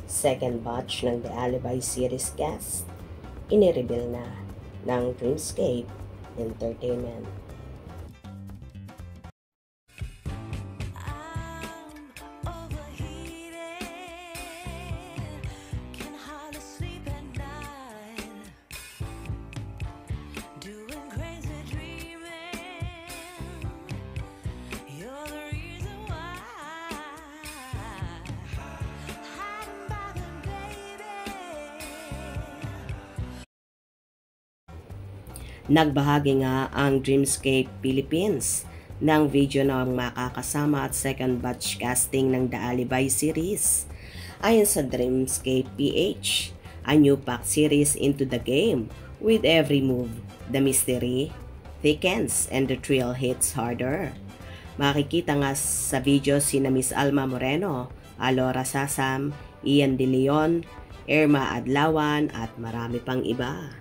Second batch ng The Alibi series cast, inireveal na ng Dreamscape Entertainment. Nagbahagi nga ang Dreamscape Philippines ng video ng makakasama at second batch casting ng The Alibi series. Ayon sa Dreamscape PH, a new pack series into the game with every move. The mystery thickens and the thrill hits harder. Makikita nga sa video sina Miss Alma Moreno, Alora Sasam, Ian De Leon, Irma Adlawan at marami pang iba.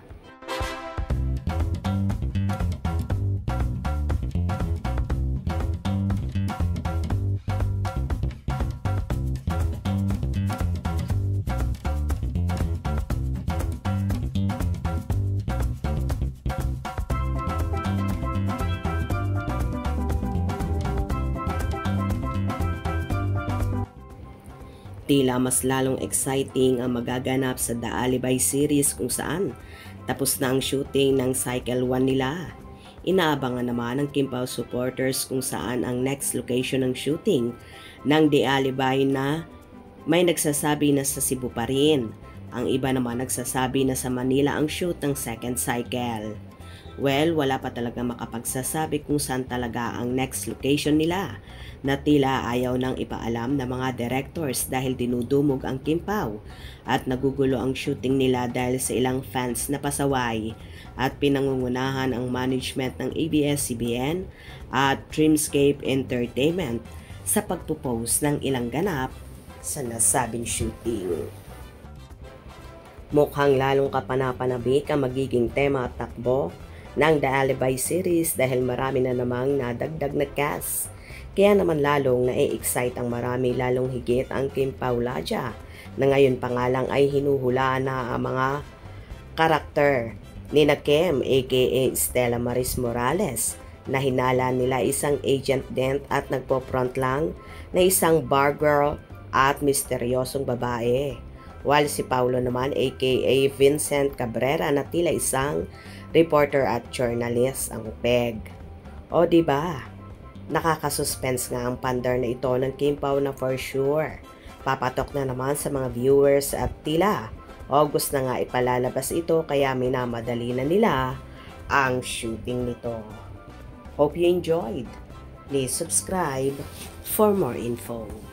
Tila mas lalong exciting ang magaganap sa The Alibi series kung saan tapos na ang shooting ng Cycle 1 nila. Inaabangan naman ng Kimpaw supporters kung saan ang next location ng shooting ng The Alibi na may nagsasabi na sa Cebu pa rin. Ang iba naman nagsasabi na sa Manila ang shoot ng second cycle. Well, wala pa talaga makapagsasabi kung saan talaga ang next location nila na tila ayaw nang ipaalam ng mga directors dahil dinudumog ang Kimpaw at nagugulo ang shooting nila dahil sa ilang fans na pasaway at pinangungunahan ang management ng ABS-CBN at Dreamscape Entertainment sa pagpo-post ng ilang ganap sa nasabing shooting. Mukhang lalong kapanapanabik ang magiging tema at takbo ng The Alibi series dahil marami na namang nadagdag na cast. Kaya naman lalong na-excite ang marami, lalong higit ang Kimpaw Ladya na ngayon pa nga lang ay hinuhulaan na ang mga karakter ni Kim aka Stella Maris Morales na hinala nila isang agent din at nagpo-front lang na isang bar girl at misteryosong babae. While si Paulo naman aka Vincent Cabrera na tila isang reporter at journalist ang peg. O diba? Nakakasuspense nga ang pandar na ito ng Kimpaw na for sure. Papatok na naman sa mga viewers at tila August na nga ipalalabas ito kaya minamadali na nila ang shooting nito. Hope you enjoyed. Please subscribe for more info.